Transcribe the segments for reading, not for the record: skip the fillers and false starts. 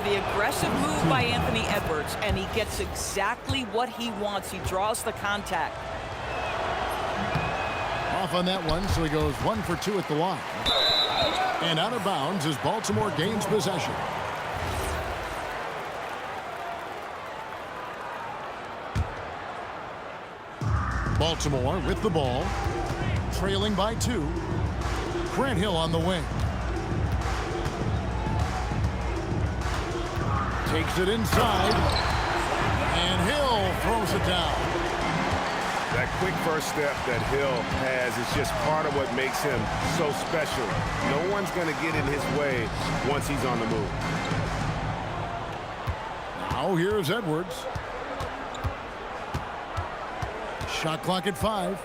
the aggressive move by Anthony Edwards, and he gets exactly what he wants. He draws the contact. Off on that one, so he goes 1 for 2 at the line. And out of bounds as Baltimore gains possession. Baltimore with the ball, trailing by 2. Grant Hill on the wing. Takes it inside, and Hill throws it down. That quick first step that Hill has is just part of what makes him so special. No one's going to get in his way once he's on the move. Now here's Edwards. Shot clock at 5.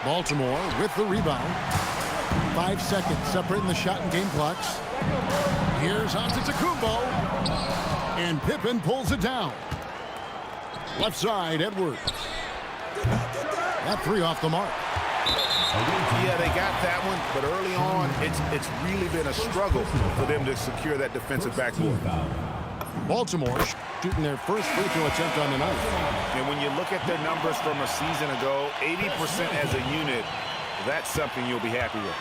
Baltimore with the rebound. 5 seconds separating the shot and game clocks. Here's Antetokounmpo. And Pippen pulls it down. Left side, Edwards. That 3 off the mark. Yeah, they got that one, but early on, it's really been a struggle for them to secure that defensive backboard. Baltimore shooting their first free throw attempt on the night. And when you look at their numbers from a season ago, 80% as a unit, that's something you'll be happy with.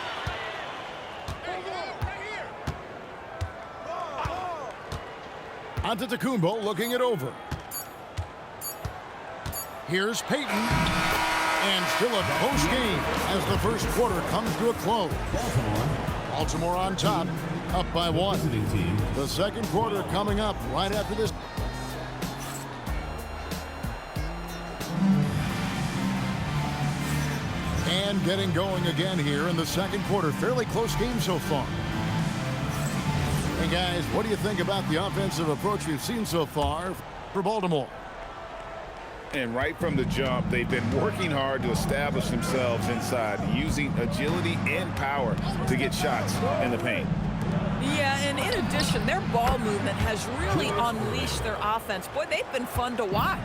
Antetokounmpo looking it over. Here's Payton. And still a close game as the first quarter comes to a close. Baltimore on top, up by 1. The second quarter coming up right after this. And getting going again here in the second quarter. Fairly close game so far. Hey guys, what do you think about the offensive approach we've seen so far for Baltimore? And right from the jump, they've been working hard to establish themselves inside, using agility and power to get shots in the paint. Yeah, and in addition, their ball movement has really unleashed their offense. Boy, they've been fun to watch.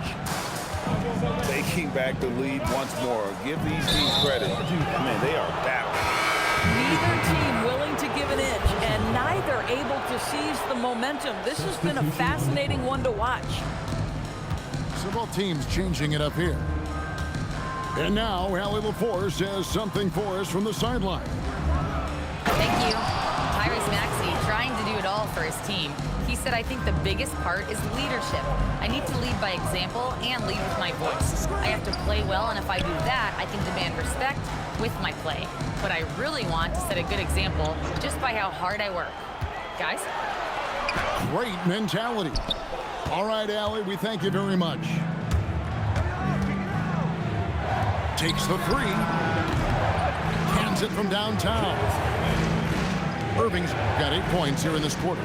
Taking back the lead once more. Give these teams credit. Man, they are battling. Neither team willing to give an inch, and neither able to seize the momentum. This has been a fascinating one to watch. So both teams changing it up here. And now, Allie LaForce has something for us from the sideline. Thank you. Tyrese Maxey trying to do it all for his team. He said, I think the biggest part is leadership. I need to lead by example and lead with my voice. I have to play well, and if I do that, I can demand respect with my play. But I really want to set a good example just by how hard I work. Guys? Great mentality. All right, Allie, we thank you very much. Takes the 3. Cans it from downtown. Irving's got 8 points here in this quarter.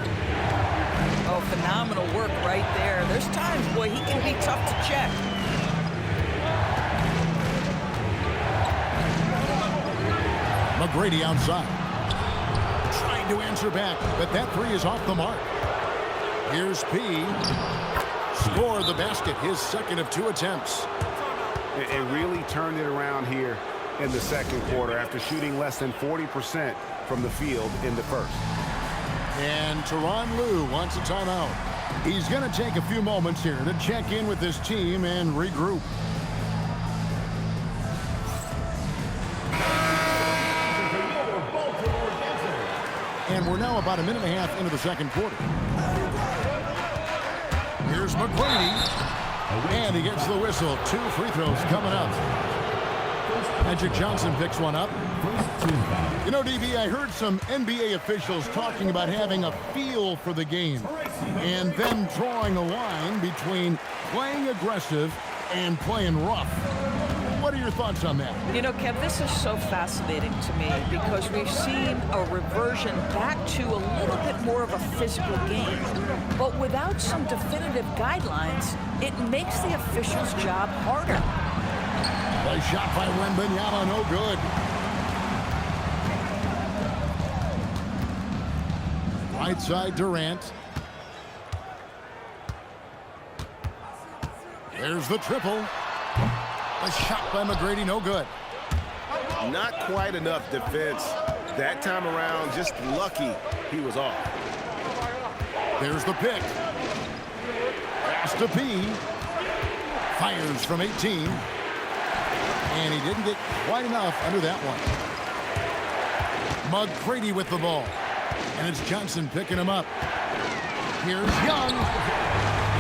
Oh, phenomenal work right there. There's times, boy, he can be tough to check. McGrady outside. Trying to answer back, but that 3 is off the mark. Here's P. Score the basket, his second of 2 attempts. It really turned it around here in the second quarter after shooting less than 40% from the field in the first. And Tyronn Lue wants a timeout. He's going to take a few moments here to check in with his team and regroup. And we're now about a minute and a half into the second quarter. Here's McGrady. And he gets the whistle. 2 free throws coming up. Magic Johnson picks one up. You know, DB, I heard some NBA officials talking about having a feel for the game and then drawing a line between playing aggressive and playing rough. What are your thoughts on that? You know, Kev, this is so fascinating to me because we've seen a reversion back to a little bit more of a physical game. But without some definitive guidelines, it makes the officials' job harder. The shot by Wembanyama, no good. Right side, Durant. There's the triple. The shot by McGrady, no good. Not quite enough defense That time around, just lucky he was off. There's the pick. Pass to P. Fires from 18. And he didn't get quite enough under that one. McGrady with the ball. And it's Johnson picking him up. Here's Young.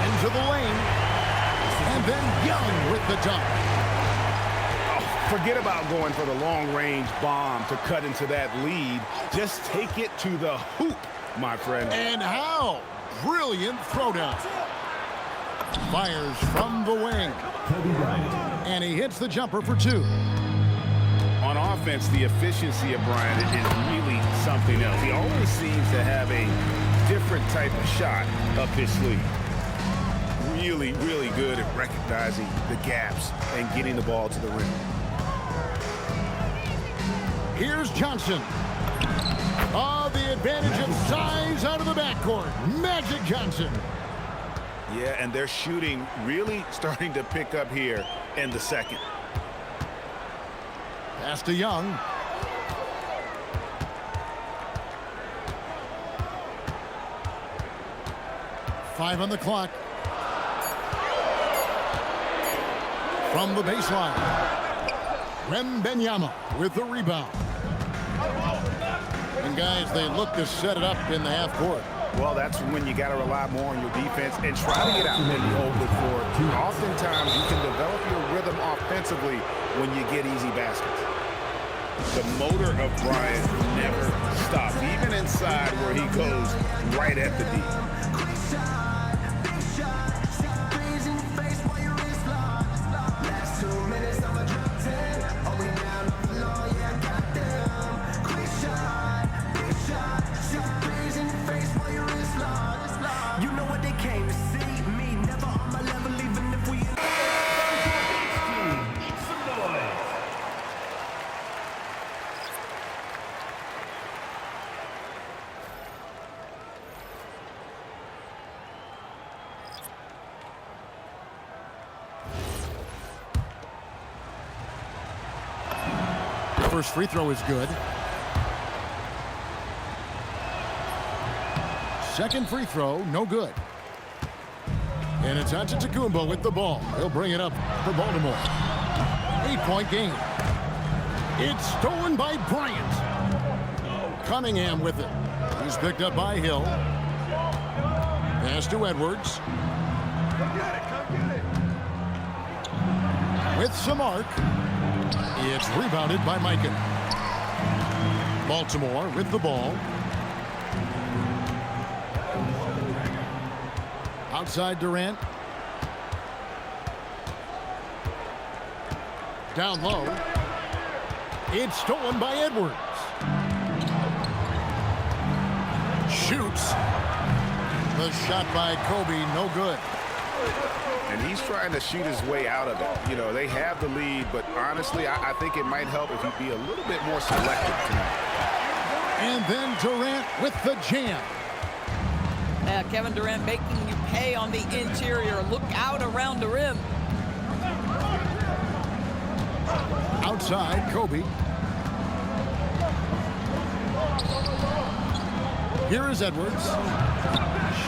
Into the lane. And then Young with the dunk. Forget about going for the long-range bomb to cut into that lead. Just take it to the hoop, my friend. And how? Brilliant throwdown. Fires from the wing. And he hits the jumper for 2. On offense, the efficiency of Bryant is really something else. He always seems to have a different type of shot up his sleeve. Really, really good at recognizing the gaps and getting the ball to the rim. Here's Johnson. Oh, the advantage of size out of the backcourt. Magic Johnson. Yeah, and their shooting really starting to pick up here in the second. Pass to Young. Five on the clock. From the baseline. Wembanyama with the rebound. And guys, they look to set it up in the half court. Well, that's when you got to rely more on your defense and try to get out in the open court. Oftentimes, you can develop your rhythm offensively when you get easy baskets. The motor of Bryant never stops, even inside where he goes right at the D. First free throw is good. Second free throw, no good. And it's Antetokounmpo with the ball. He'll bring it up for Baltimore. 8-point game. It's stolen by Bryant. Cunningham with it. He's picked up by Hill. Pass to Edwards. With some arc. It's rebounded by Micah. Baltimore with the ball. Outside Durant. Down low. It's stolen by Edwards. Shoots. The shot by Kobe, no good. And he's trying to shoot his way out of it. You know, they have the lead, but honestly, I think it might help if he'd be a little bit more selective tonight. And then Durant with the jam. Kevin Durant making you pay on the interior. Look out around the rim. Outside, Kobe. Here is Edwards.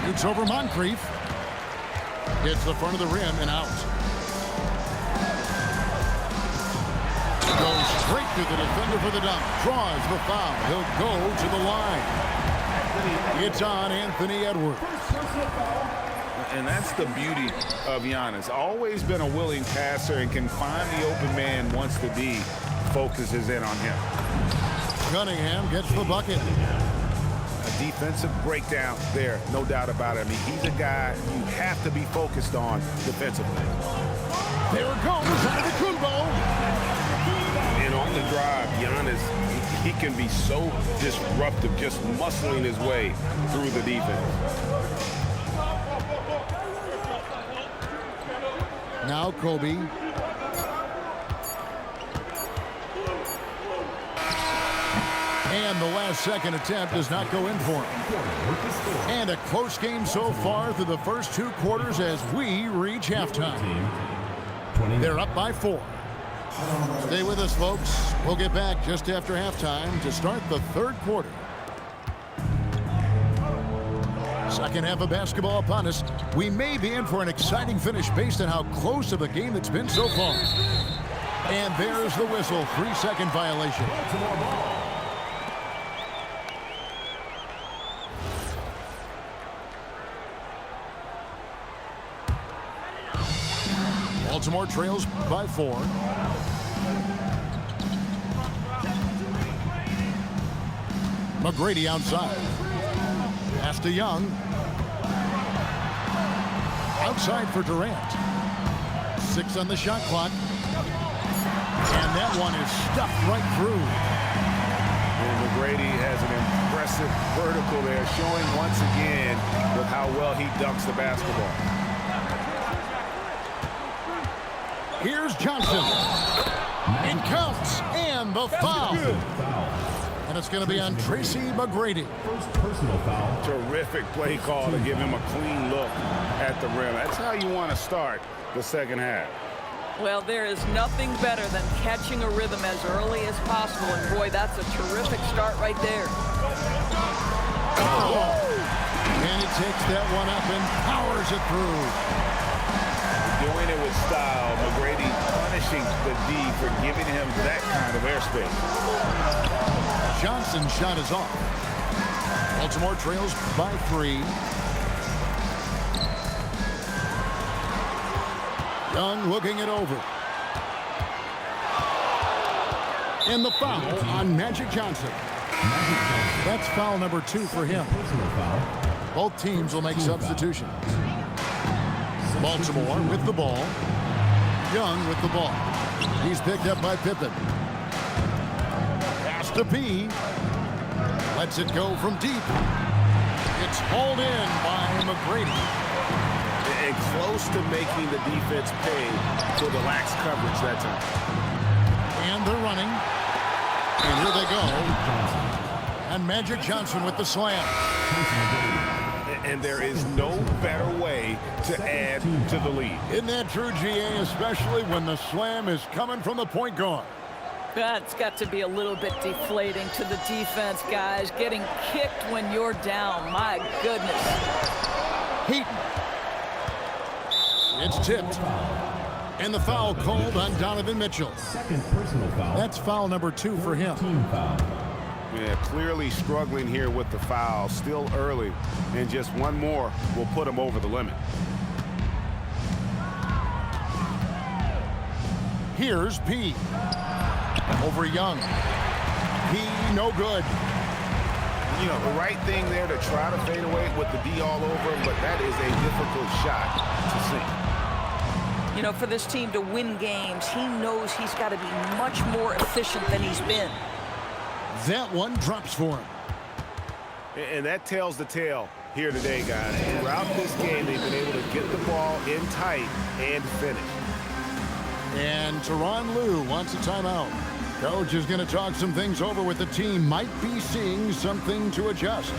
Shoots over Moncrief. Hits the front of the rim and out. Goes straight to the defender for the dunk. Draws the foul. He'll go to the line. It's on Anthony Edwards. And that's the beauty of Giannis. Always been a willing passer and can find the open man once the D focuses in on him. Cunningham gets the bucket. A defensive breakdown there, no doubt about it. I mean, he's a guy you have to be focused on defensively. There goes Antetokounmpo. And on the drive, Giannis, he can be so disruptive, just muscling his way through the defense. Now Kobe. And the last second attempt does not go in for him. And a close game so far through the first 2 quarters as we reach halftime. They're up by 4. Stay with us, folks. We'll get back just after halftime to start the third quarter. Second half of basketball upon us. We may be in for an exciting finish based on how close of a game it's been so far. And there's the whistle. 3-second violation. Baltimore trails by 4. McGrady outside. Pass to Young. Outside for Durant. 6 on the shot clock. And that one is stuffed right through. And McGrady has an impressive vertical there, showing once again with how well he dunks the basketball. Here's Johnson. It counts. And the foul. And it's going to be on Tracy McGrady. First personal foul. Terrific play call to give him a clean look at the rim. That's how you want to start the second half. Well, there is nothing better than catching a rhythm as early as possible. And boy, that's a terrific start right there. Oh. And he takes that one up and powers it through. Doing it with style. McGrady punishing the D for giving him that kind of airspace. Johnson's shot is off. Baltimore trails by 3. Young looking it over. And the foul on Magic Johnson. That's foul number 2 for him. Both teams will make substitutions. Baltimore with the ball. Young with the ball. He's picked up by Pippen. Pass to P. Lets it go from deep. It's hauled in by McGrady. And close to making the defense pay for the lax coverage that time. And they're running. And here they go. And Magic Johnson with the slam. And there is no better way to add to the lead. Isn't that true, GA, especially when the slam is coming from the point guard? That's got to be a little bit deflating to the defense, guys. Getting kicked when you're down. My goodness. Heaton. It's tipped. And the foul called on Donovan Mitchell. Second personal foul. That's foul number 2 for him. Team foul. Yeah, clearly struggling here with the foul. Still early. And just one more will put him over the limit. Here's P. Over Young. P, no good. You know, the right thing there to try to fade away with the D all over him, but that is a difficult shot to sink. You know, for this team to win games, he knows he's got to be much more efficient than he's been. That one drops for him. And that tells the tale here today, guys. Throughout this game, they've been able to get the ball in tight and finish. And Tyronn Lue wants a timeout. Coach is going to talk some things over with the team. Might be seeing something to adjust.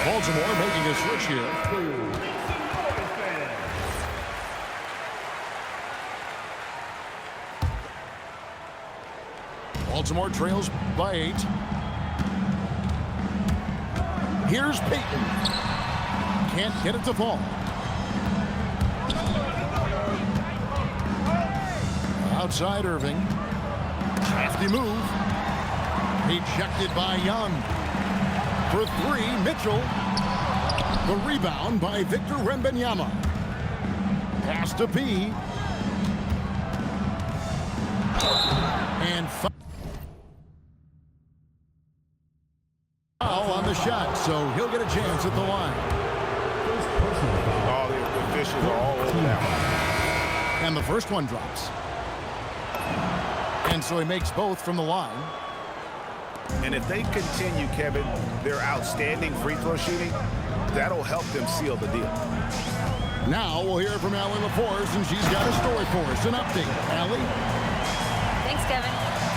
Baltimore making a switch here. Baltimore trails by 8. Here's Payton. Can't get it to fall. Outside Irving. Crafty move. Ejected by Young. For 3, Mitchell. The rebound by Victor Wembanyama. Pass to P. And foul on the shot, so he'll get a chance at the line. All the officials are all over that one. And the first one drops. And so he makes both from the line. And if they continue, Kevin, their outstanding free throw shooting, that'll help them seal the deal. Now we'll hear from Allie LaForce, and she's got a story for us. An update. Allie? Thanks, Kevin.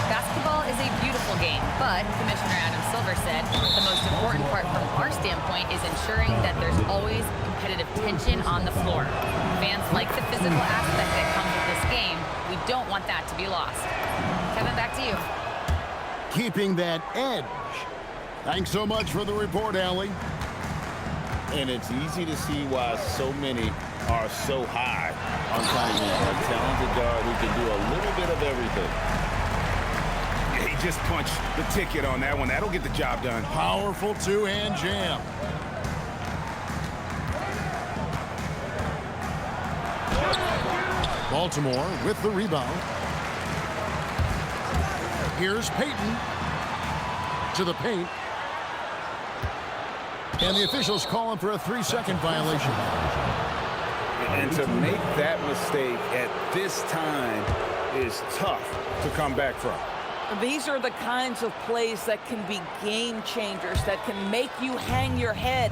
Basketball is a beautiful game, but Commissioner Adam Silver said the most important part from our standpoint is ensuring that there's always competitive tension on the floor. Fans like the physical aspect that comes with this game. We don't want that to be lost. Kevin, back to you. Keeping that edge. Thanks so much for the report, Allie. And it's easy to see why so many are so high on Cunningham. A talented guard who can do a little bit of everything. Yeah, he just punched the ticket on that one. That'll get the job done. Powerful two-hand jam. Baltimore with the rebound. Here's Payton to the paint. And the officials calling for a 3-second violation. And to make that mistake at this time is tough to come back from. These are the kinds of plays that can be game changers, that can make you hang your head.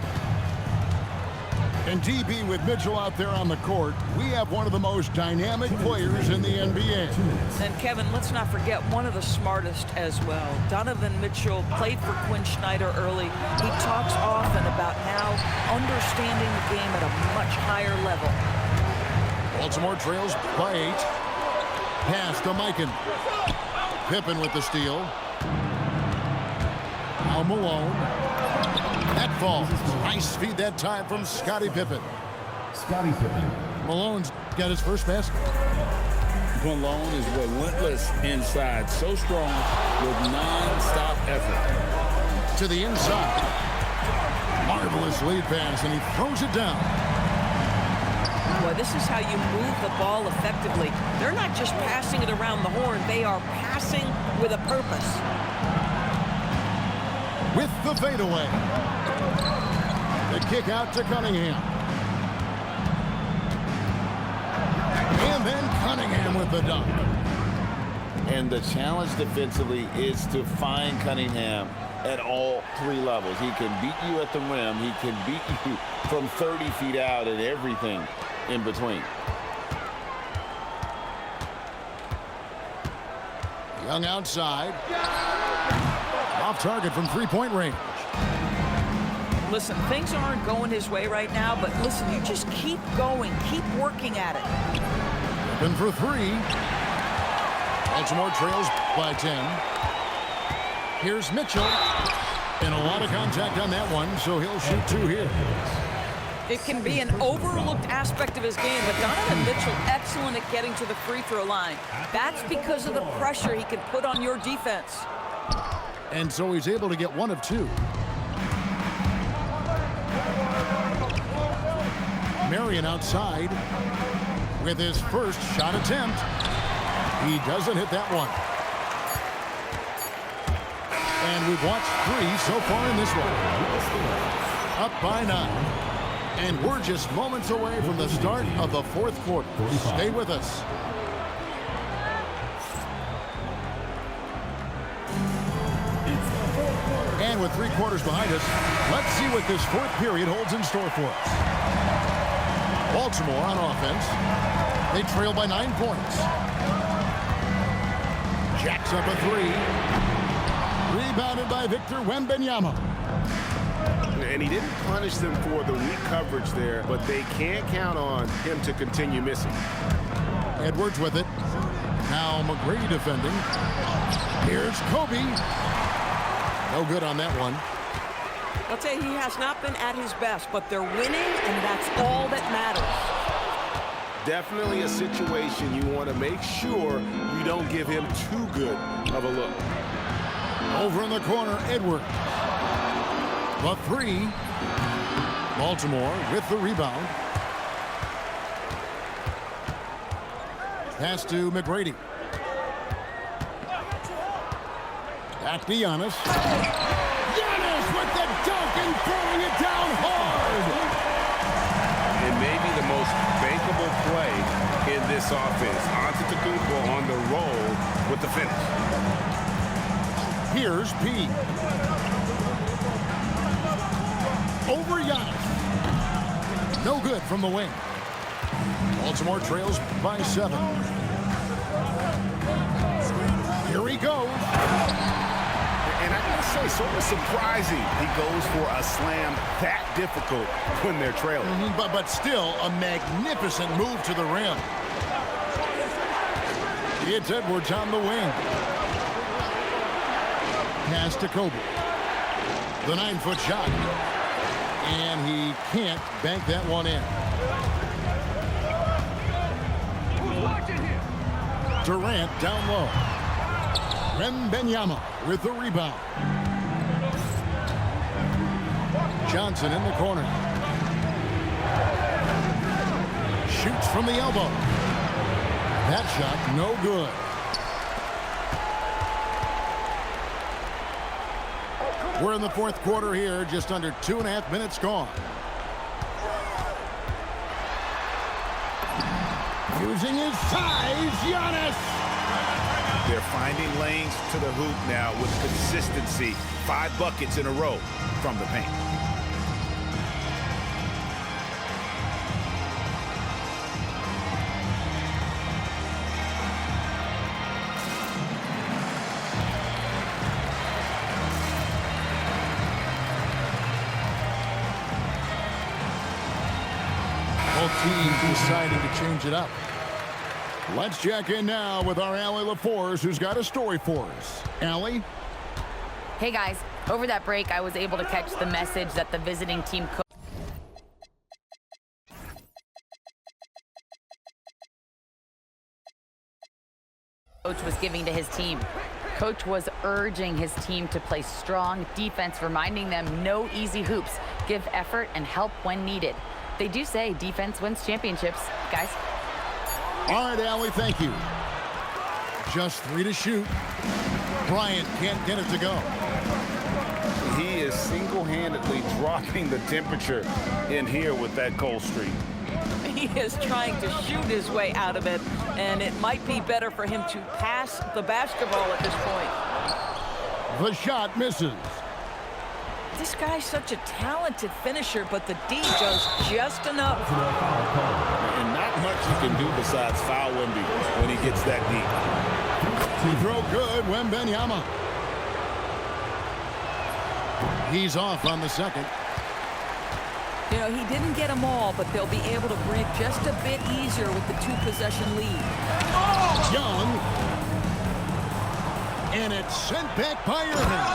And DB with Mitchell out there on the court, we have one of the most dynamic players in the NBA. And Kevin, let's not forget one of the smartest as well. Donovan Mitchell played for Quinn Snyder early. He talks often about now understanding the game at a much higher level. Baltimore trails by 8. Pass to Mikan. Pippen with the steal. Now Malone. That falls. Nice feed that time from Scottie Pippen. Scottie Pippen. Malone's got his first basket. Malone is relentless inside, so strong with non-stop effort. To the inside. Marvelous lead pass, and he throws it down. Boy, this is how you move the ball effectively. They're not just passing it around the horn. They are passing with a purpose. With the fadeaway. The kick out to Cunningham. And then Cunningham with the dunk. And the challenge defensively is to find Cunningham at all 3 levels. He can beat you at the rim. He can beat you from 30 feet out and everything in between. Young outside. Off target from 3-point range. Listen, things aren't going his way right now, but listen, you just keep going, keep working at it. And for 3. Baltimore trails by 10. Here's Mitchell. And a lot of contact on that one, so he'll shoot 2 here. It can be an overlooked aspect of his game, but Donovan Mitchell excellent at getting to the free throw line. That's because of the pressure he can put on your defense. And so he's able to get 1 of 2. Marion outside with his first shot attempt. He doesn't hit that one. And we've watched 3 so far in this one. Up by 9. And we're just moments away from the start of the 4th quarter. Stay with us. And with 3 quarters behind us, let's see what this 4th period holds in store for us. Baltimore on offense. They trail by 9 points. Jacks up a 3. Rebounded by Victor Wembanyama. And he didn't punish them for the weak coverage there, but they can't count on him to continue missing. Edwards with it. Now McGrady defending. Here's Kobe. No good on that one. I'll tell you, he has not been at his best, but they're winning, and that's all that matters. Definitely a situation you want to make sure you don't give him too good of a look. Over in the corner, Edwards. The 3. Baltimore with the rebound. Pass to McGrady. Back to Giannis. Giannis with the dunk and throwing it down hard. It may be the most bankable play in this offense. Antetokounmpo on the roll with the finish. Here's P. Over Giannis. No good from the wing. Baltimore trails by 7. Here he goes. And I gotta say, sort of surprising he goes for a slam that difficult when they're trailing. But still a magnificent move to the rim. It's Edwards on the wing. Pass to Kobe. The 9-foot shot. And he can't bank that one in. Durant down low. Wembanyama with the rebound. Johnson in the corner. Shoots from the elbow. That shot no good. We're in the fourth quarter here, just under 2.5 minutes gone. Using his size, Giannis. They're finding lanes to the hoop now with consistency. 5 buckets in a row from the paint. Both teams deciding to change it up. Let's check in now with our Allie LaForce, who's got a story for us. Allie? Hey guys, over that break, I was able to catch the message that the visiting team coach was giving to his team. Coach was urging his team to play strong defense, reminding them no easy hoops, give effort, and help when needed. They do say defense wins championships, guys. All right, Allie, thank you. Just 3 to shoot. Bryant can't get it to go. He is single-handedly dropping the temperature in here with that cold streak. He is trying to shoot his way out of it, and it might be better for him to pass the basketball at this point. The shot misses. This guy's such a talented finisher, but the D does just enough. And not much he can do besides foul Wemby when he gets that deep. He throw good, Wembanyama. He's off on the second. You know, he didn't get them all, but they'll be able to breathe just a bit easier with the 2-possession lead. Young. And it's sent back by Irving.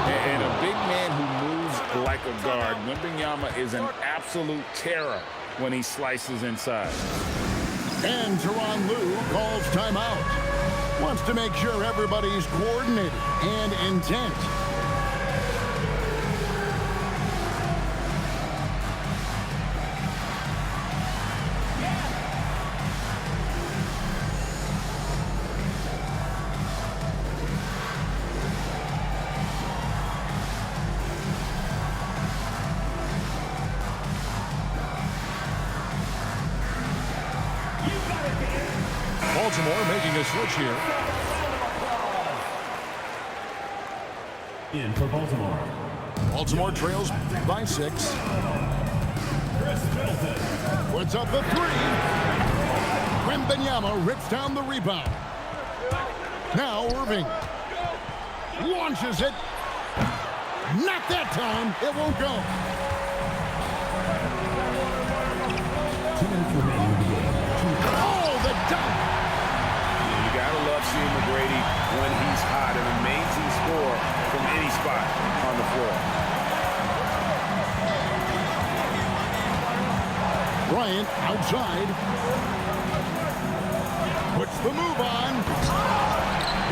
And a big man who moves like a guard. Wembanyama is an absolute terror when he slices inside. And Tyronn Lue calls timeout. Wants to make sure everybody's coordinated and intent. Baltimore making a switch here. In for Baltimore. Baltimore trails by 6. Puts up the 3. Wembanyama rips down the rebound. Now Irving launches it. Not that time. It won't go. 2 minutes remaining in the game. Oh, the dunk. You gotta love seeing McGrady when he's hot. An amazing score from any spot on the floor. Bryant outside. Puts the move on.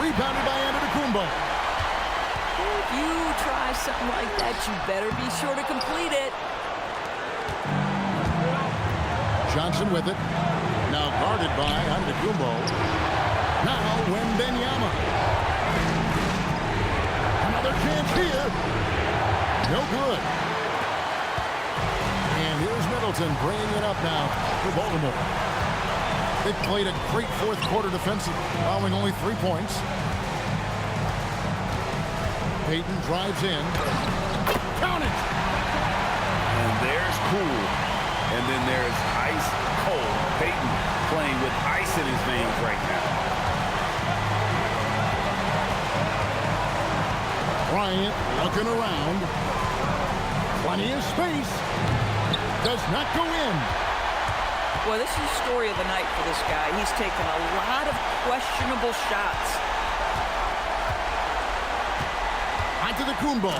Rebounded by Antetokounmpo. If you try something like that, you better be sure to complete it. Johnson with it. Now guarded by Antetokounmpo. Now Wembanyama. Another chance here. No good. And here's Middleton bringing it up now for Baltimore. They played a great fourth quarter defensive, allowing only 3 points. Payton drives in. Count it! And there's Poole And then there's ice cold. Peyton playing with ice in his veins right now. Bryant looking around. Plenty of space. Does not go in. Well, this is the story of the night for this guy. He's taken a lot of questionable shots. Onto the Kumbo.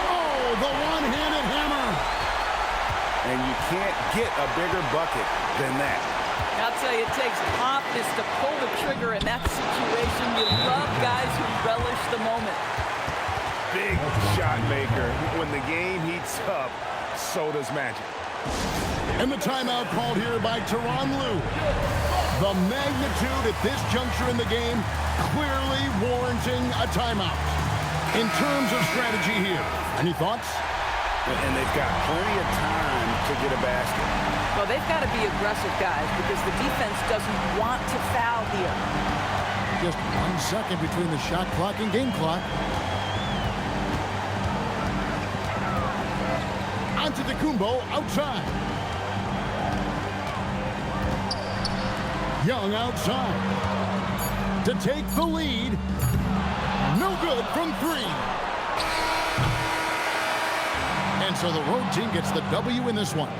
Oh, the one-handed hammer. And you can't get a bigger bucket than that. I'll tell you, it takes confidence to pull the trigger in that situation. You love guys who relish the moment. Big shot maker. When the game heats up, so does Magic. And the timeout called here by Tyronn Lue. The magnitude at this juncture in the game clearly warranting a timeout. In terms of strategy here, any thoughts? And they've got plenty of time to get a basket. Well, they've got to be aggressive, guys, because the defense doesn't want to foul here. Just 1 second between the shot clock and game clock. Onto the Kumbo outside. Young outside to take the lead. No good from 3. And so the road team gets the W in this one.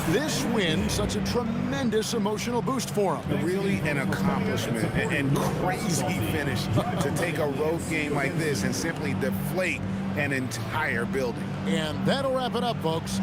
This win, such a tremendous emotional boost for them. Really an accomplishment and crazy finish to take a road game like this and simply deflate an entire building. And that'll wrap it up, folks.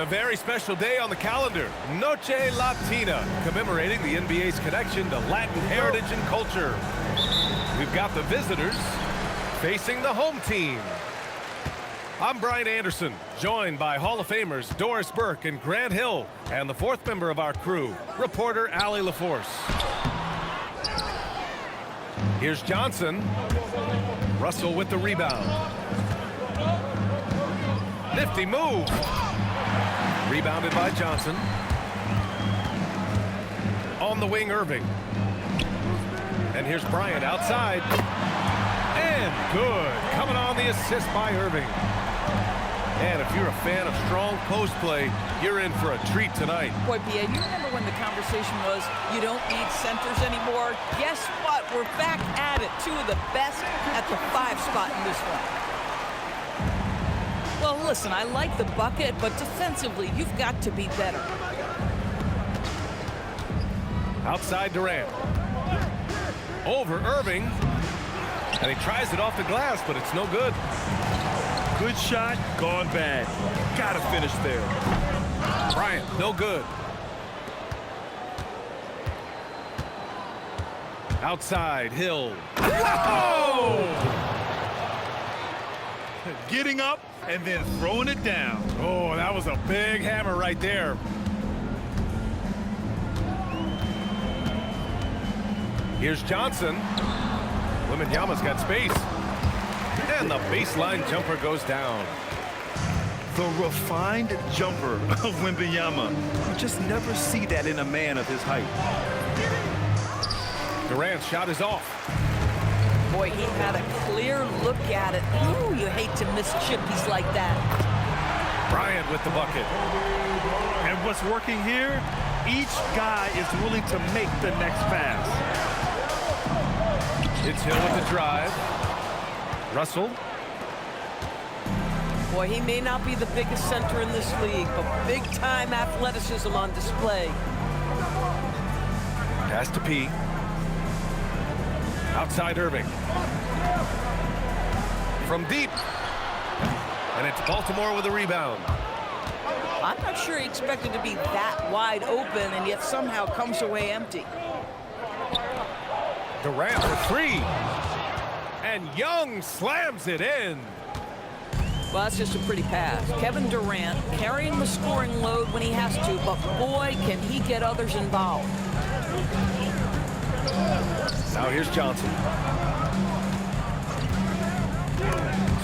A very special day on the calendar, Noche Latina, commemorating the NBA's connection to Latin heritage and culture. We've got the visitors facing the home team. I'm Brian Anderson, joined by Hall of Famers Doris Burke and Grant Hill, and the fourth member of our crew, reporter Allie LaForce. Here's Johnson. Russell with the rebound. Nifty move. Rebounded by Johnson. On the wing, Irving. And here's Bryant outside. And good. Coming on the assist by Irving. And if you're a fan of strong post play, you're in for a treat tonight. Boy, B.A., you remember when the conversation was, you don't need centers anymore? Guess what? We're back at it. Two of the best at the 5 spot in this one. Well, listen, I like the bucket, but defensively, you've got to be better. Outside Durant. Over Irving. And he tries it off the glass, but it's no good. Good shot, gone bad. Gotta finish there. Bryant, no good. Outside, Hill. Whoa! Getting up and then throwing it down. Oh, that was a big hammer right there. Here's Johnson. Wembanyama's got space. And the baseline jumper goes down. The refined jumper of Wembanyama. You just never see that in a man of his height. Durant's shot is off. Boy, he had a clear look at it. Ooh, you hate to miss chippies like that. Bryant with the bucket. And what's working here? Each guy is willing to make the next pass. It's Hill with the drive. Russell. Boy, he may not be the biggest center in this league, but big-time athleticism on display. Pass to P. Outside Irving. From deep. And it's Baltimore with a rebound. I'm not sure he expected to be that wide open, and yet somehow comes away empty. Durant for 3. And Young slams it in. Well, that's just a pretty pass. Kevin Durant carrying the scoring load when he has to, but boy, can he get others involved. Now here's Johnson.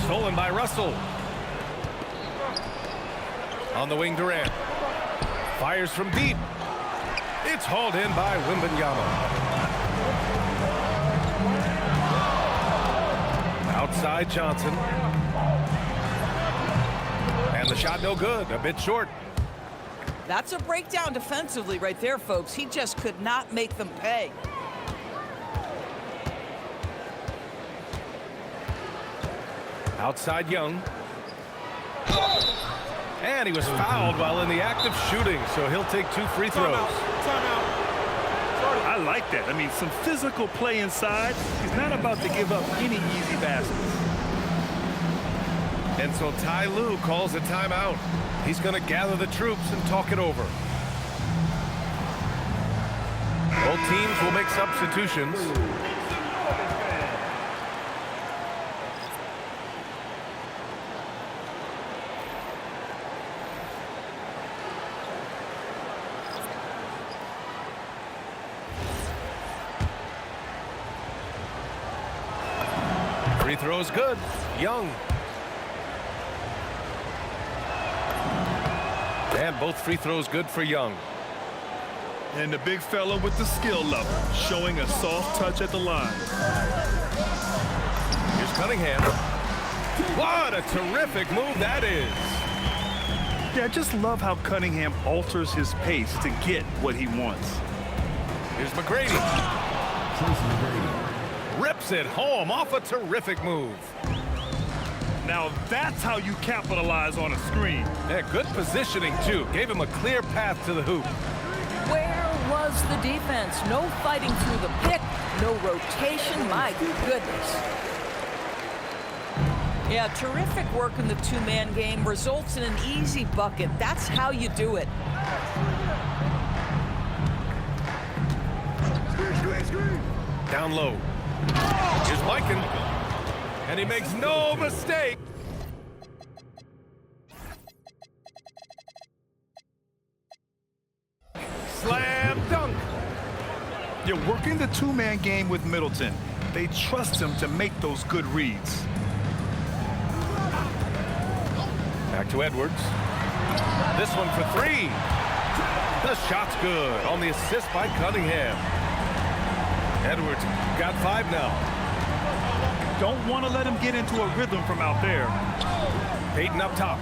Stolen by Russell. On the wing, Durant. Fires from deep. It's hauled in by Wembanyama. Outside Johnson. And the shot no good, a bit short. That's a breakdown defensively right there, folks. He just could not make them pay. Outside Young. And he was fouled while in the act of shooting, so he'll take 2 free throws. I like that. I mean, some physical play inside. He's not about to give up any easy baskets. And so Ty Lue calls a timeout. He's going to gather the troops and talk it over. Both teams will make substitutions. Free throw's good. Young. And both free throws good for Young. And the big fella with the skill level, showing a soft touch at the line. Here's Cunningham. What a terrific move that is. Yeah, I just love how Cunningham alters his pace to get what he wants. Here's McGrady. Rips it home off a terrific move. Now that's how you capitalize on a screen. Yeah, good positioning, too. Gave him a clear path to the hoop. Where was the defense? No fighting through the pick, no rotation. My goodness. Yeah, terrific work in the two-man game results in an easy bucket. That's how you do it. Down low. Here's Mikan. And he makes no mistake. Slam dunk. You're working the two-man game with Middleton. They trust him to make those good reads. Back to Edwards. This one for three. The shot's good on the assist by Cunningham. Edwards got 5 now. Don't want to let him get into a rhythm from out there. Payton up top.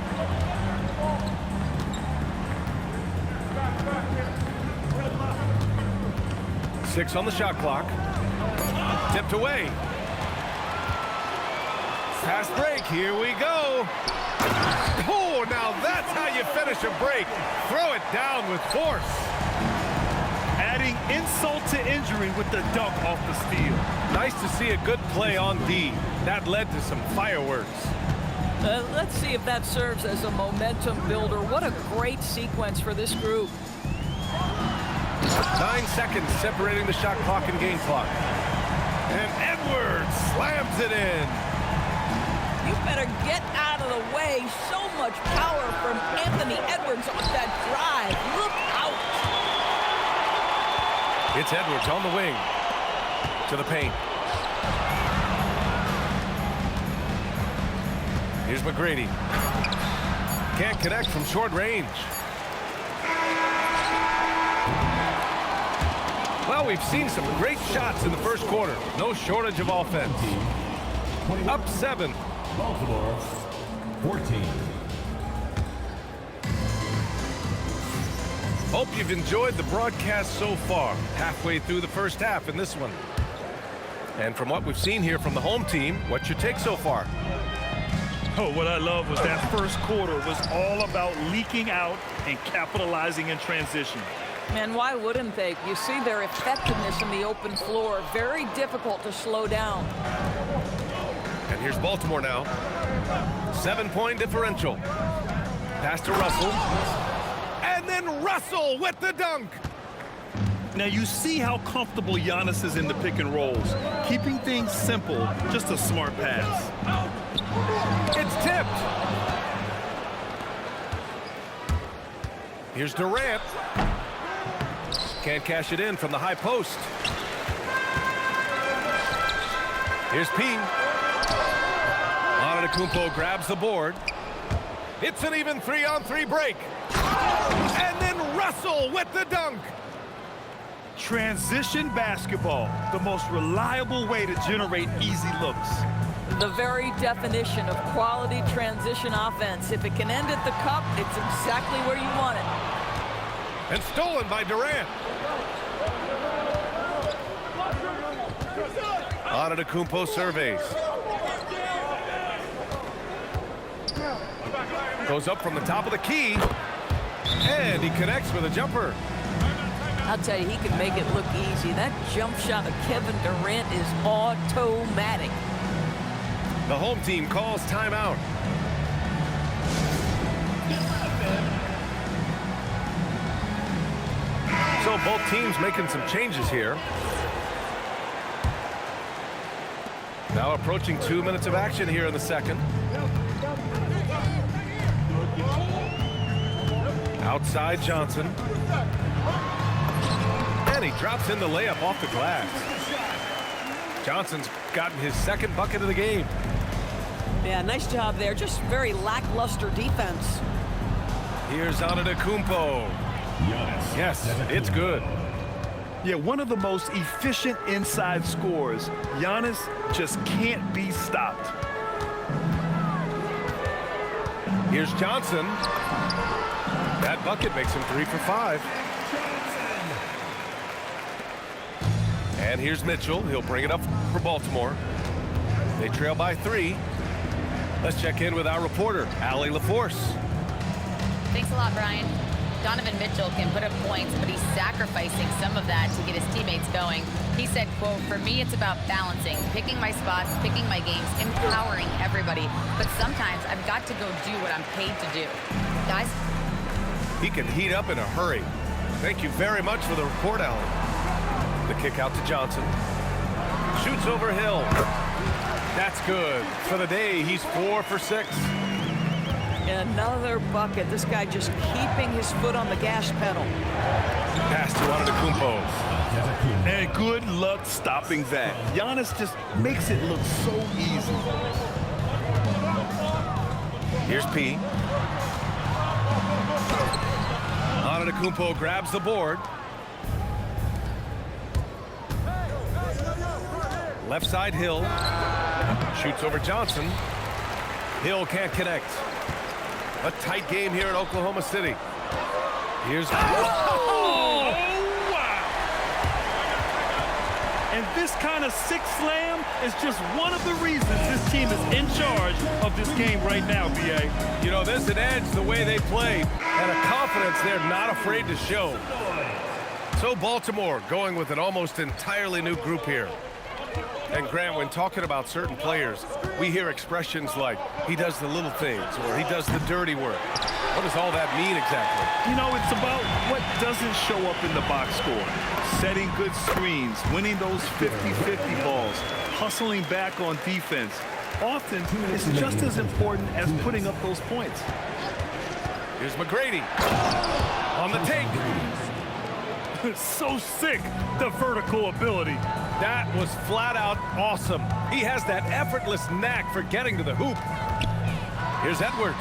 Six on the shot clock. Tipped away. Fast break. Here we go. Oh, now that's how you finish a break. Throw it down with force. Adding insult to injury with the dunk off the steal. Nice to see a good play on D. That led to some fireworks. Let's see if that serves as a momentum builder. What a great sequence for this group. 9 seconds separating the shot clock and game clock. And Edwards slams it in. You better get out of the way. So much power from Anthony Edwards on that drive. Look out. It's Edwards on the wing. To the paint. Here's McGrady. Can't connect from short range. Well, we've seen some great shots in the first quarter. No shortage of offense. Up 7. Baltimore, 14. Hope you've enjoyed the broadcast so far. Halfway through the first half in this one. And from what we've seen here from the home team, what's your take so far? Oh, what I love was that first quarter was all about leaking out and capitalizing in transition. Man, why wouldn't they? You see their effectiveness in the open floor. Very difficult to slow down. And here's Baltimore now. 7-point differential. Pass to Russell. And then Russell with the dunk. Now you see how comfortable Giannis is in the pick and rolls. Keeping things simple, just a smart pass. It's tipped. Here's Durant. Can't cash it in from the high post. Here's P. Antetokounmpo grabs the board. It's an even 3-on-3 break. And then Russell with the dunk. Transition basketball, the most reliable way to generate easy looks. The very definition of quality transition offense. If it can end at the cup, it's exactly where you want it. And stolen by Durant. Antetokounmpo surveys. Goes up from the top of the key. And he connects with a jumper. I'll tell you, he can make it look easy. That jump shot of Kevin Durant is automatic. The home team calls timeout. So both teams making some changes here. Now approaching 2 minutes of action here in the second. Outside Johnson. And he drops in the layup off the glass. Johnson's gotten his second bucket of the game. Yeah, nice job there. Just very lackluster defense. Here's Antetokounmpo. Yes, it's good. Yeah, one of the most efficient inside scorers. Giannis just can't be stopped. Here's Johnson. That bucket makes him 3 for 5. And here's Mitchell. He'll bring it up for Baltimore. They trail by 3. Let's check in with our reporter, Allie LaForce. Thanks a lot, Brian. Donovan Mitchell can put up points, but he's sacrificing some of that to get his teammates going. He said, quote, "For me, it's about balancing, picking my spots, picking my games, empowering everybody. But sometimes I've got to go do what I'm paid to do." Guys? He can heat up in a hurry. Thank you very much for the report, Allen. The kick out to Johnson. Shoots over Hill. That's good. For the day, he's 4 for 6. Another bucket. This guy just keeping his foot on the gas pedal. Pass to Antetokounmpo. And good luck stopping that. Giannis just makes it look so easy. Here's P. Antetokounmpo grabs the board. Left side Hill. Shoots over Johnson. Hill can't connect. A tight game here in Oklahoma City. Here's... Oh, wow! And this kind of six slam is just one of the reasons this team is in charge of this game right now, B.A. You know, there's an edge the way they play and a confidence they're not afraid to show. So Baltimore going with an almost entirely new group here. And Grant, when talking about certain players, we hear expressions like, he does the little things, or he does the dirty work. What does all that mean exactly? You know, it's about what doesn't show up in the box score. Setting good screens, winning those 50-50 balls, hustling back on defense. Often, it's just as important as putting up those points. Here's McGrady on the take. So sick, the vertical ability. That was flat out awesome. He has that effortless knack for getting to the hoop. Here's Edwards.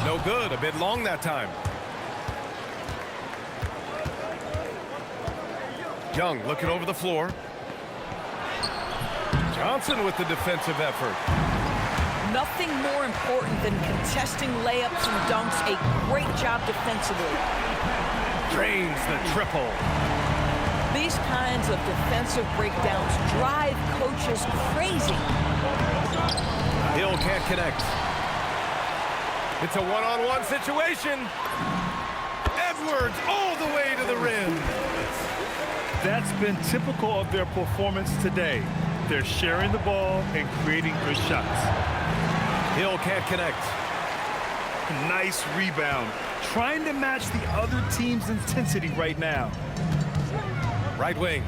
No good, a bit long that time. Young looking over the floor. Johnson with the defensive effort. Nothing more important than contesting layups and dunks. A great job defensively. Drains the triple. These kinds of defensive breakdowns drive coaches crazy. Hill can't connect. It's a one-on-one situation. Edwards all the way to the rim. That's been typical of their performance today. They're sharing the ball and creating good shots. Hill can't connect. Nice rebound. Trying to match the other team's intensity right now. Right wing.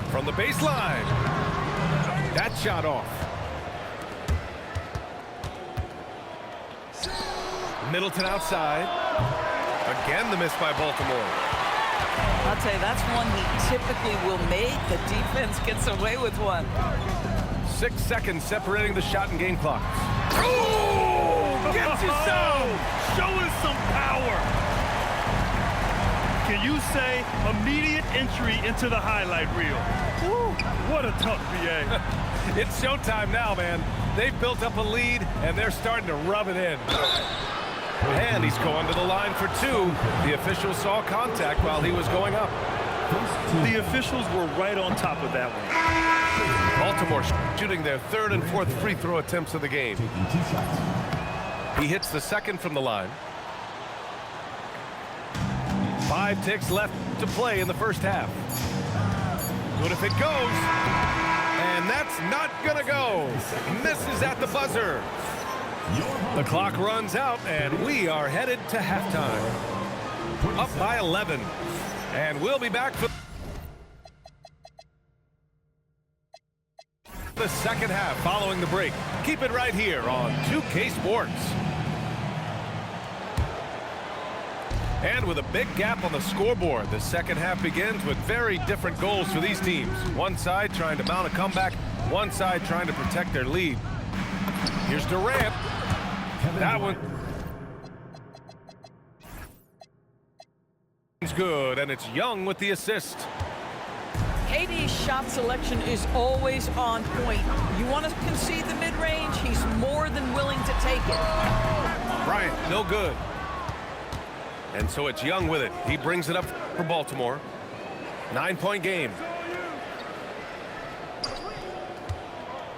From the baseline. That shot off. Middleton outside. Again, the miss by Baltimore. I'll tell you, that's one he typically will make. The defense gets away with one. 6 seconds separating the shot and game clock. Oh! Gets you some! Showing some power. Can you say immediate entry into the highlight reel? Woo, what a tough BA. It's showtime now, man. They've built up a lead, and they're starting to rub it in. And he's going to the line for 2. The official saw contact while he was going up. The officials were right on top of that one. Baltimore shooting their 3rd and 4th free throw attempts of the game. He hits the 2nd from the line. 5 ticks left to play in the first half. Good if it goes. And that's not gonna go. Misses at the buzzer. The clock runs out, and we are headed to halftime. Up by 11. And we'll be back for the second half following the break. Keep it right here on 2K Sports. And with a big gap on the scoreboard, the second half begins with very different goals for these teams. One side trying to mount a comeback, one side trying to protect their lead. Here's Durant. That one is good, and it's Young with the assist. KD's shot selection is always on point. You want to concede the mid-range, he's more than willing to take it. Bryant, no good. And so it's Young with it. He brings it up for Baltimore. 9-point game.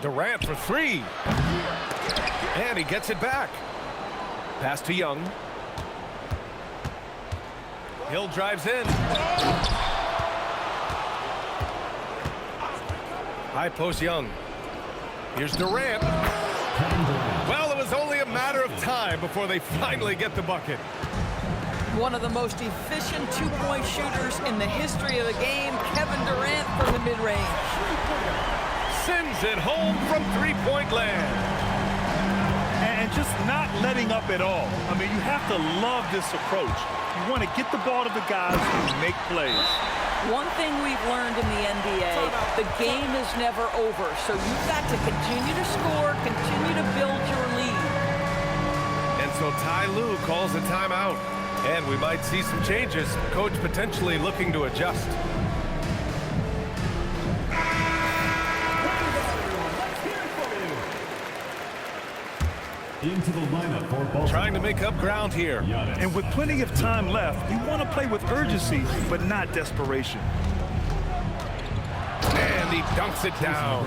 Durant for 3. And he gets it back. Pass to Young. Hill drives in. High post Young. Here's Durant. Well, it was only a matter of time before they finally get the bucket. One of the most efficient two-point shooters in the history of the game, Kevin Durant from the mid-range. Sends it home from three-point land. And just not letting up at all. I mean, you have to love this approach. You want to get the ball to the guys who make plays. One thing we've learned in the NBA, the game is never over. So you've got to continue to score, continue to build your lead. And so Ty Lue calls a timeout. And we might see some changes. Coach potentially looking to adjust. Into the lineup for Baltimore. Trying to make up ground here. And with plenty of time left, you want to play with urgency, but not desperation. And he dunks it down.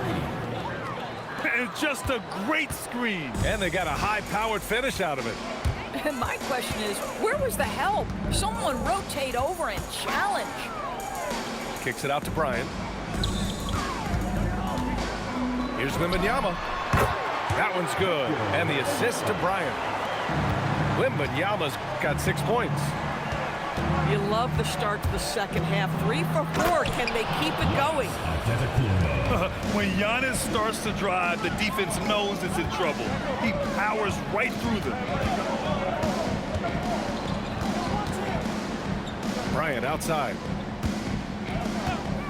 And just a great screen. And they got a high-powered finish out of it. And my question is, where was the help? Someone rotate over and challenge. Kicks it out to Bryant. Here's Wembanyama. That one's good. And the assist to Bryant. Wembanyama's got 6 points. You love the start to the second half. 3 for 4. Can they keep it going? When Giannis starts to drive, the defense knows it's in trouble. He powers right through them. Bryant outside.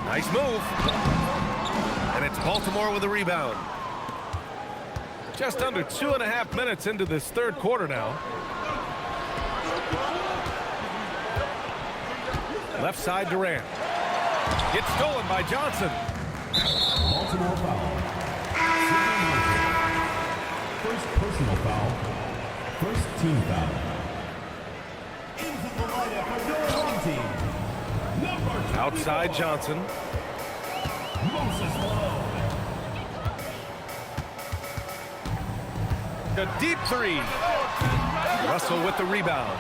Nice move. And it's Baltimore with a rebound. Just under 2.5 minutes into this third quarter now. Left side Durant. It's stolen by Johnson. Baltimore foul. First personal foul. First team foul. Into the lineup for your home team. Number 20. Outside Johnson. Moses Malone. A deep three. Russell with the rebound.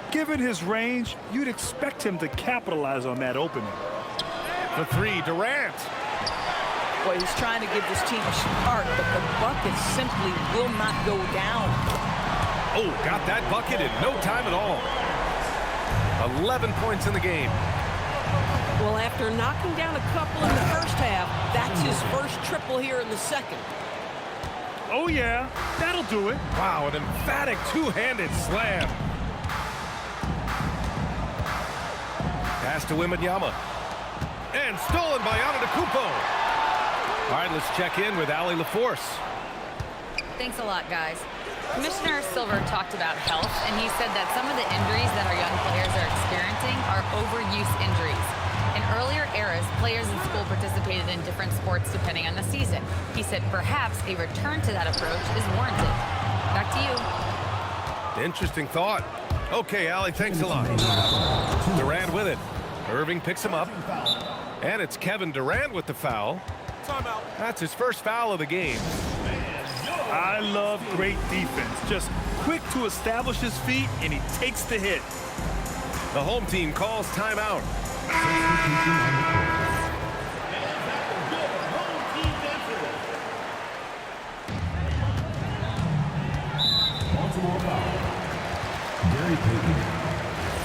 Given his range, you'd expect him to capitalize on that opening. The three, Durant. Boy, he's trying to give this team a spark, but the bucket simply will not go down. Oh, got that bucket in no time at all. 11 points in the game. Well, after knocking down a couple in the first half, that's his first triple here in the second. Oh, yeah, that'll do it. Wow, an emphatic two-handed slam. Pass to Wembanyama. And stolen by Antetokounmpo. All right, let's check in with Allie LaForce. Thanks a lot, guys. Commissioner Silver talked about health, and he said that some of the injuries that our young players are experiencing are overuse injuries. In earlier eras, players in school participated in different sports depending on the season. He said perhaps a return to that approach is warranted. Back to you. Interesting thought. Okay, Allie, thanks a lot. Durant with it. Irving picks him up. And it's Kevin Durant with the foul. That's his first foul of the game. I love great defense. Just quick to establish his feet, and he takes the hit. The home team calls timeout. Baltimore foul. Gary Payton.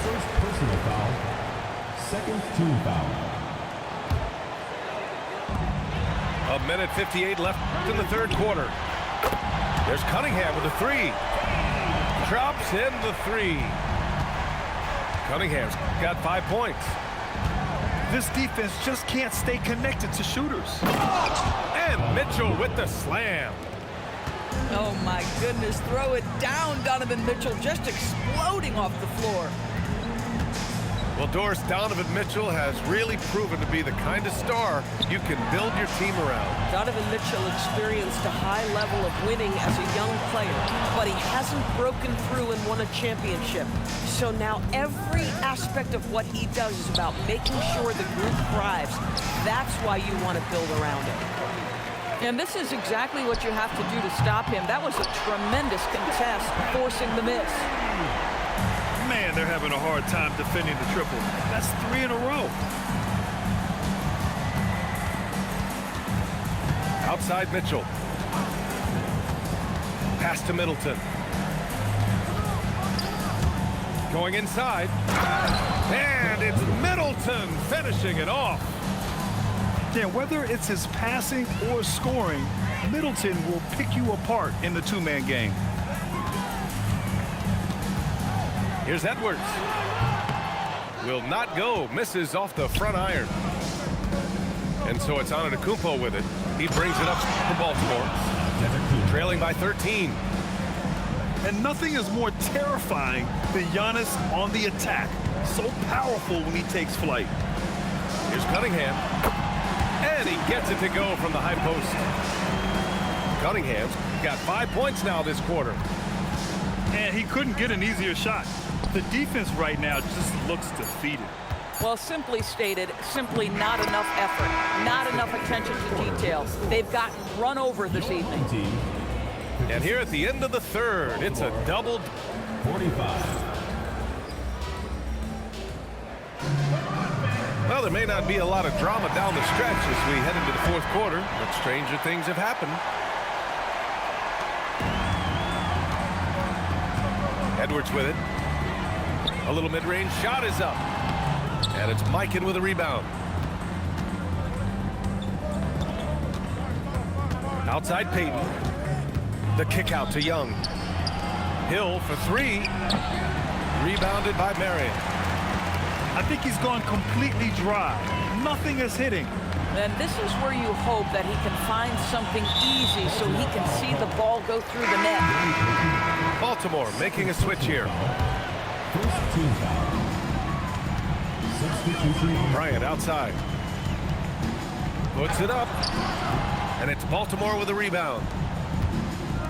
First personal foul. Second team foul. A minute 58 left in the third quarter. There's Cunningham with a three. Drops in the three. Cunningham's got 5 points. This defense just can't stay connected to shooters. And Mitchell with the slam. Oh, my goodness. Throw it down, Donovan Mitchell, just exploding off the floor. Well, Doris, Donovan Mitchell has really proven to be the kind of star you can build your team around. Donovan Mitchell experienced a high level of winning as a young player, but he hasn't broken through and won a championship. So now every aspect of what he does is about making sure the group thrives. That's why you want to build around him. And this is exactly what you have to do to stop him. That was a tremendous contest, forcing the miss. Man, they're having a hard time defending the triple. That's 3 in a row. Outside Mitchell. Pass to Middleton. Going inside. And it's Middleton finishing it off. Yeah, whether it's his passing or scoring, Middleton will pick you apart in the two-man game. Here's Edwards. Will not go. Misses off the front iron. And so it's Antetokounmpo with it. He brings it up for Baltimore. Trailing by 13. And nothing is more terrifying than Giannis on the attack. So powerful when he takes flight. Here's Cunningham. And he gets it to go from the high post. Cunningham's got 5 points now this quarter. And he couldn't get an easier shot. The defense right now just looks defeated. Well, simply stated, simply not enough effort, not enough attention to detail. They've gotten run over this evening. And here at the end of the third, it's a double. 45. Well, there may not be a lot of drama down the stretch as we head into the fourth quarter, but stranger things have happened. Edwards with it. A little mid-range shot is up. And it's Mikan with a rebound. Outside Payton. The kick out to Young. Hill for 3. Rebounded by Marion. I think he's gone completely dry. Nothing is hitting. And this is where you hope that he can find something easy so he can see the ball go through the net. Baltimore making a switch here. First team foul. Substitution. Bryant outside. Puts it up. And it's Baltimore with a rebound.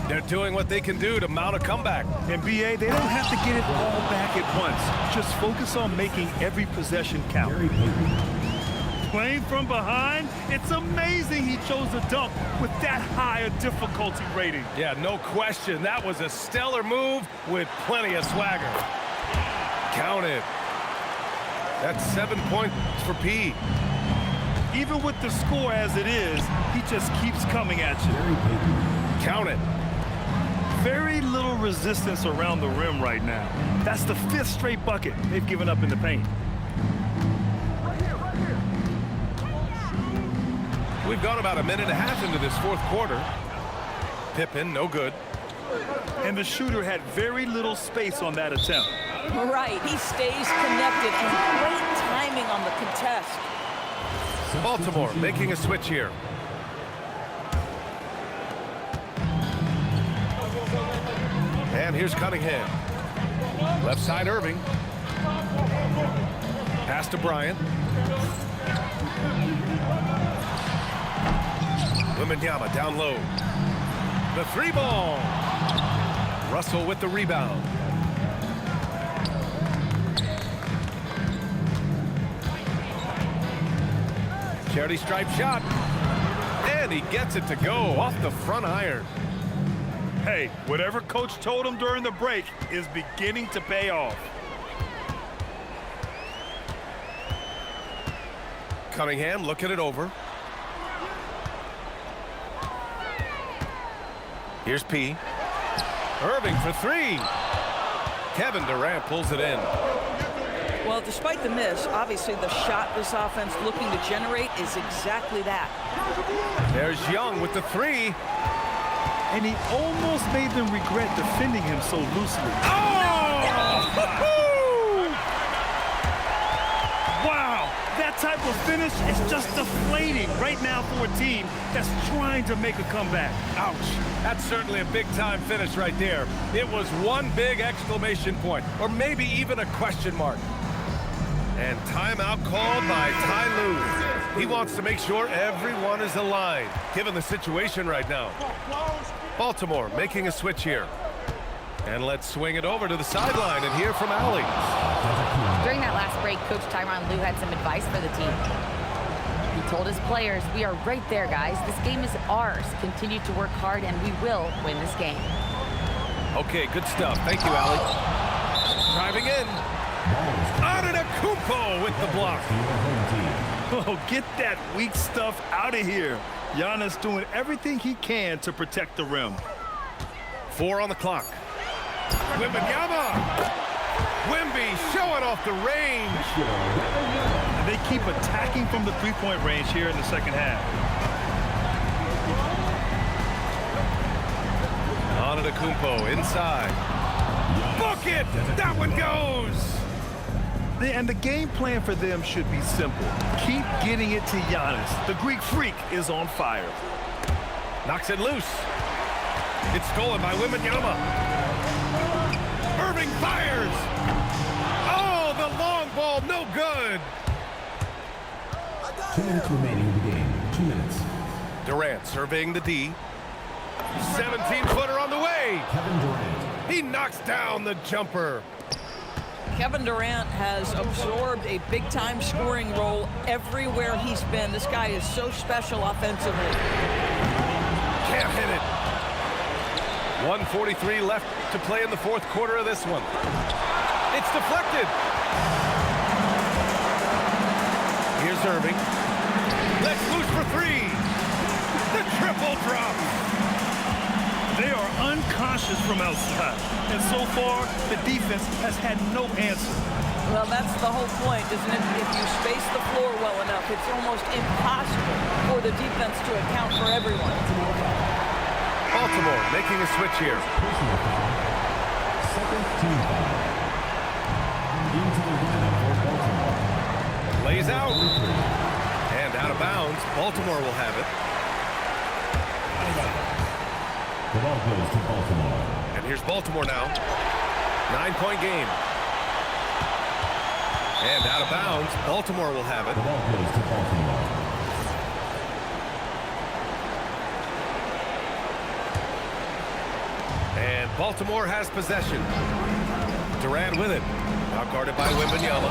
They're doing what they can do to mount a comeback. And BA, they don't have to get it all back at once. Just focus on making every possession count. Gary Payton. Playing from behind, it's amazing he chose a dunk with that high a difficulty rating. Yeah, no question. That was a stellar move with plenty of swagger. Counted. That's 7 points for P. Even with the score as it is, he just keeps coming at you. Gary Payton. Count it. Very little resistance around the rim right now. That's the 5th straight bucket they've given up in the paint. We've gone about a minute and a half into this fourth quarter. Pippen, no good. And the shooter had very little space on that attempt. Right, he stays connected and great timing on the contest. Baltimore making a switch here. And here's Cunningham. Left side Irving. Pass to Bryant. Wembanyama down low. The 3 ball. Russell with the rebound. Charity stripe shot. And he gets it to go off the front iron. Hey, whatever coach told him during the break is beginning to pay off. Cunningham looking it over. Here's P. Irving for 3. Kevin Durant pulls it in. Well, despite the miss, obviously the shot this offense looking to generate is exactly that. There's Young with the 3. And he almost made them regret defending him so loosely. Oh! Wow, that type of finish is just deflating right now for a team that's trying to make a comeback. Ouch. That's certainly a big-time finish right there. It was one big exclamation point, or maybe even a question mark. And timeout called by Ty Lue. He wants to make sure everyone is aligned, given the situation right now. Baltimore making a switch here. And let's swing it over to the sideline and hear from Allie. During that last break, Coach Tyronn Lue had some advice for the team. He told his players, we are right there, guys. This game is ours. Continue to work hard, and we will win this game. Okay, good stuff. Thank you, Allie. Driving in. Antetokounmpo with the block. Oh, get that weak stuff out of here. Giannis doing everything he can to protect the rim. 4 on the clock. Wembanyama. Wemby showing off the range. And they keep attacking from the three-point range here in the second half. Antetokounmpo inside. Book it! That one goes! And the game plan for them should be simple. Keep getting it to Giannis. The Greek freak is on fire. Knocks it loose. It's stolen by Wembanyama. Irving fires. Oh, the long ball, no good. 2 minutes remaining in the game. 2 minutes. Durant surveying the D. 17-footer on the way. Kevin Durant. He knocks down the jumper. Kevin Durant has absorbed a big-time scoring role everywhere he's been. This guy is so special offensively. Can't hit it. 1:43 left to play in the fourth quarter of this one. It's deflected. Here's Irving. Let's loose for 3. The triple drop. They are unconscious from outside. And so far, the defense has had no answer. Well, that's the whole point, isn't it? If you space the floor well enough, it's almost impossible for the defense to account for everyone. Baltimore making a switch here. Personal foul. Second team foul. Into the lineup for Baltimore. Lays out. And out of bounds. Baltimore will have it. The ball goes to Baltimore. And here's Baltimore now. 9-point game. And out of bounds. Baltimore will have it. The ball goes to Baltimore. And Baltimore has possession. Durant with it. Now guarded by Wembanyama.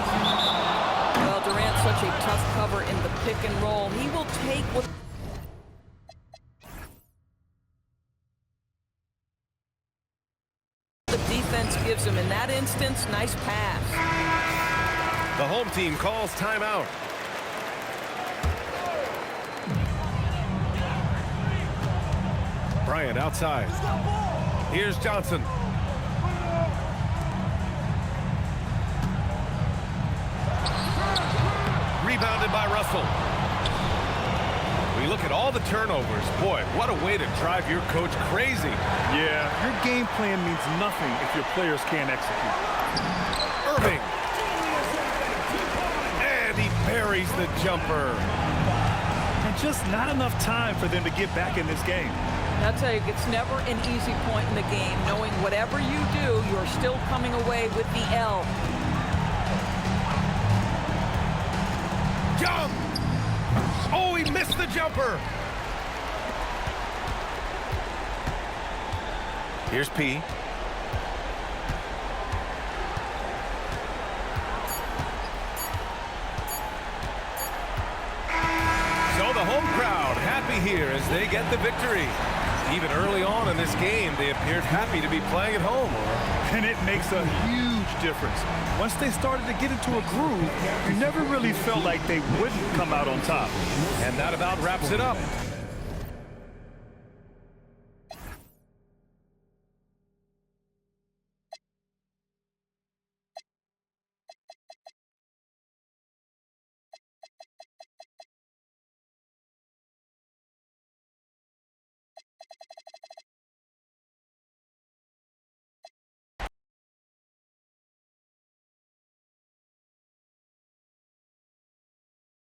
Well, Durant's such a tough cover in the pick and roll. He will take what the defense gives him. In that instance, nice pass. The home team calls timeout. Bryant outside. Here's Johnson. Rebounded by Russell. We look at all the turnovers. Boy, what a way to drive your coach crazy. Yeah, your game plan means nothing if your players can't execute. Irving. And he buries the jumper. And just not enough time for them to get back in this game. I'll tell you, it's never an easy point in the game, knowing whatever you do, you're still coming away with the L. Jump! Oh, he missed the jumper. Here's P. So the home crowd happy here as they get the victory. Even early on in this game, they appeared happy to be playing at home. And it makes a huge difference. Once they started to get into a groove, you never really felt like they wouldn't come out on top. And that about wraps it up.